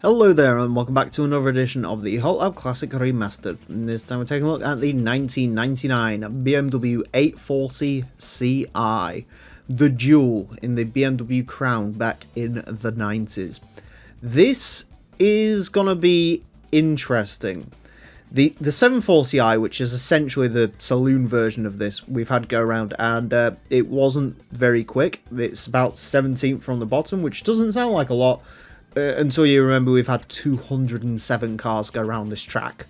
Hello there and welcome back to another edition of the Hot Lab Classic Remastered. And this time we're taking a look at the 1999 BMW 840 Ci, the jewel in the BMW crown back in the 90s. This is gonna be interesting. The 740i, which is essentially the saloon version of this, we've had go around, and it wasn't very quick. It's about 17th from the bottom, which doesn't sound like a lot. Until you remember we've had 207 cars go around this track.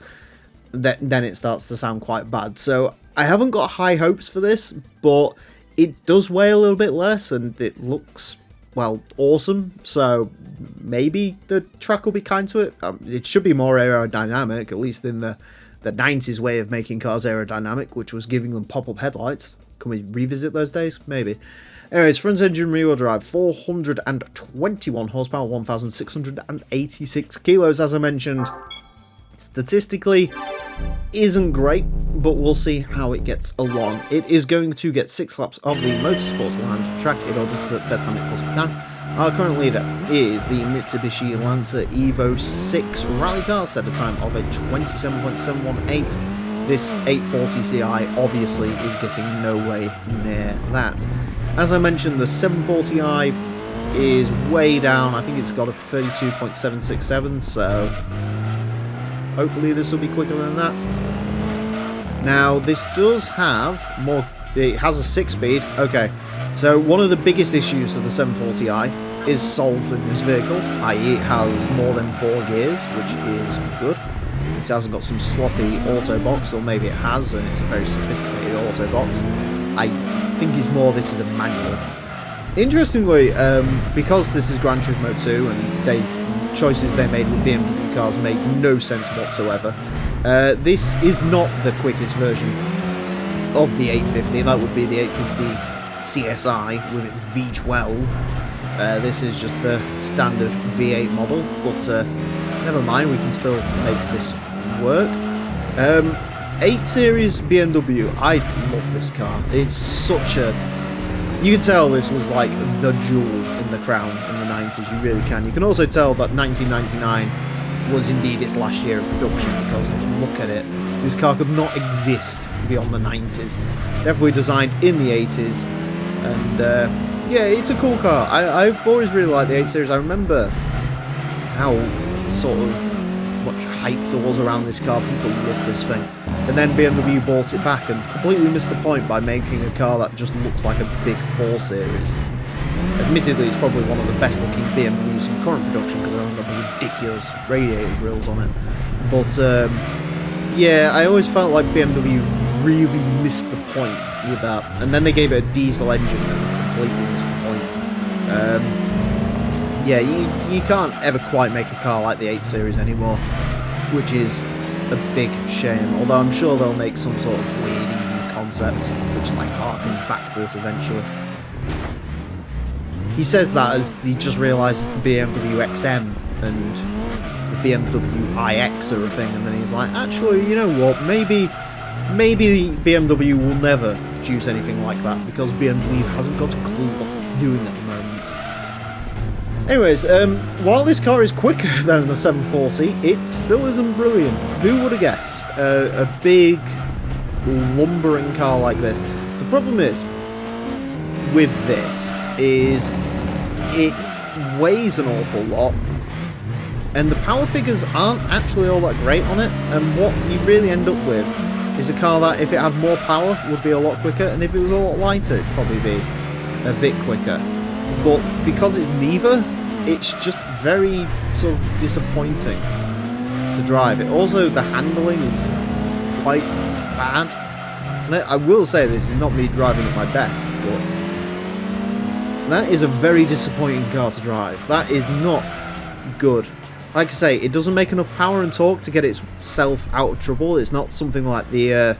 Then it starts to sound quite bad. So I haven't got high hopes for this, but it does weigh a little bit less and it looks, well, awesome. So maybe the track will be kind to it. It should be more aerodynamic, at least in the 90s way of making cars aerodynamic, which was giving them pop-up headlights. Can we revisit those days? Maybe. Anyways, front engine rear-wheel drive, 421 horsepower, 1,686 kilos, as I mentioned. Statistically, isn't great, but we'll see how it gets along. It is going to get 6 laps of the Motorsports Land track in order to set the best time it possibly can. Our current leader is the Mitsubishi Lancer Evo 6 rally car, set a time of a 27.718. This 840 Ci obviously is getting no way near that. As I mentioned, the 740i is way down. I think it's got a 32.767, so hopefully this will be quicker than that. Now, this does have more. It has a 6-speed. Okay, so one of the biggest issues of the 740i is solved in this vehicle, i.e. it has more than 4 gears, which is good. It hasn't got some sloppy auto box, or maybe it has, and it's a very sophisticated auto box. I think is more this is a manual. Interestingly, because this is Gran Turismo 2 and choices they made with BMW cars make no sense whatsoever, this is not the quickest version of the 850. That would be the 850 CSI with its V12. This is just the standard V8 model, but never mind, we can still make this work. 8 Series BMW, I love this car. It's such a... You can tell this was like the jewel in the crown in the 90s, you really can. You can also tell that 1999 was indeed its last year of production, because look at it. This car could not exist beyond the 90s. Definitely designed in the 80s, and yeah, it's a cool car. I've always really liked the 8 Series. I remember how sort of much hype there was around this car. People love this thing, and then BMW bought it back and completely missed the point by making a car that just looks like a big 4 Series. Admittedly, it's probably one of the best looking BMWs in current production because it has got ridiculous radiator grills on it, but yeah, I always felt like BMW really missed the point with that, and then they gave it a diesel engine and completely missed the point. Yeah, you can't ever quite make a car like the 8 Series anymore, which is a big shame, although I'm sure they'll make some sort of weird EV concepts, which like harkens back to this eventually. He says that as he just realises the BMW XM and the BMW iX are a thing, and then he's like, actually, you know what, maybe BMW will never produce anything like that, because BMW hasn't got a clue what it's doing at the moment. Anyways, while this car is quicker than the 740, it still isn't brilliant. Who would have guessed a big, lumbering car like this? The problem is, with this, is it weighs an awful lot, and the power figures aren't actually all that great on it, and what you really end up with is a car that, if it had more power, would be a lot quicker, and if it was a lot lighter, it'd probably be a bit quicker. But because it's neither, it's just very sort of disappointing to drive. It also, the handling is quite bad. And I will say, this is not me driving at my best, but that is a very disappointing car to drive. That is not good. Like I say, it doesn't make enough power and torque to get itself out of trouble. It's not something like the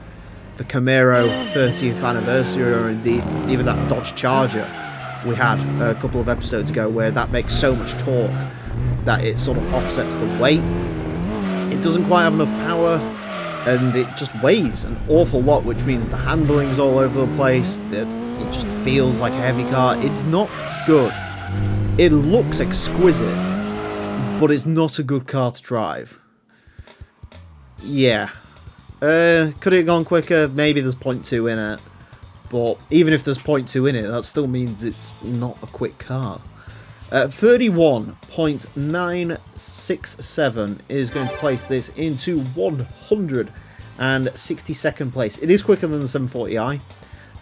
Camaro 30th anniversary, or indeed even that Dodge Charger we had a couple of episodes ago, where that makes so much torque that it sort of offsets the weight. It doesn't quite have enough power, and it just weighs an awful lot, which means the handling's all over the place. it just feels like a heavy car. It's not good. It looks exquisite, but it's not a good car to drive. Yeah. Could it have gone quicker? Maybe there's 0.2 in it. But even if there's 0.2 in it, that still means it's not a quick car. 31.967 is going to place this into 162nd place. It is quicker than the 740i.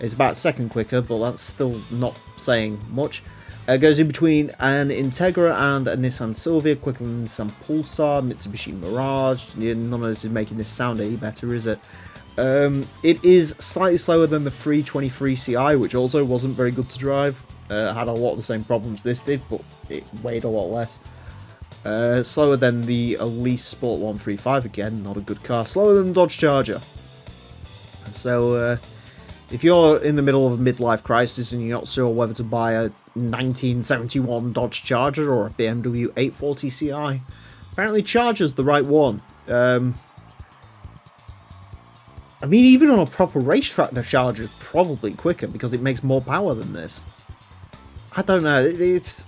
It's about a second quicker, but that's still not saying much. It goes in between an Integra and a Nissan Silvia, quicker than Nissan Pulsar, Mitsubishi Mirage. None of this is making this sound any better, is it? It is slightly slower than the 323 Ci, which also wasn't very good to drive. Had a lot of the same problems this did, but it weighed a lot less. Slower than the Elise Sport 135, again, not a good car. Slower than the Dodge Charger. So, if you're in the middle of a midlife crisis and you're not sure whether to buy a 1971 Dodge Charger or a BMW 840 Ci, apparently Charger's the right one. I mean, even on a proper racetrack, the Charger is probably quicker because it makes more power than this. I don't know. It's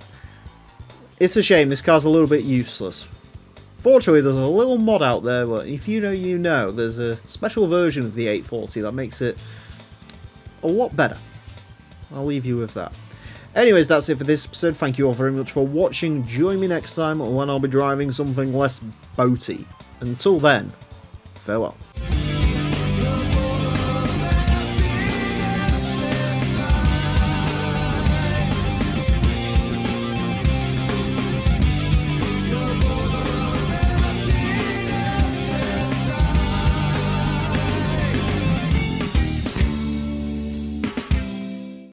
a shame. This car's a little bit useless. Fortunately, there's a little mod out there, but if you know, you know. There's a special version of the 840 that makes it a lot better. I'll leave you with that. Anyways, that's it for this episode. Thank you all very much for watching. Join me next time when I'll be driving something less boaty. Until then, farewell.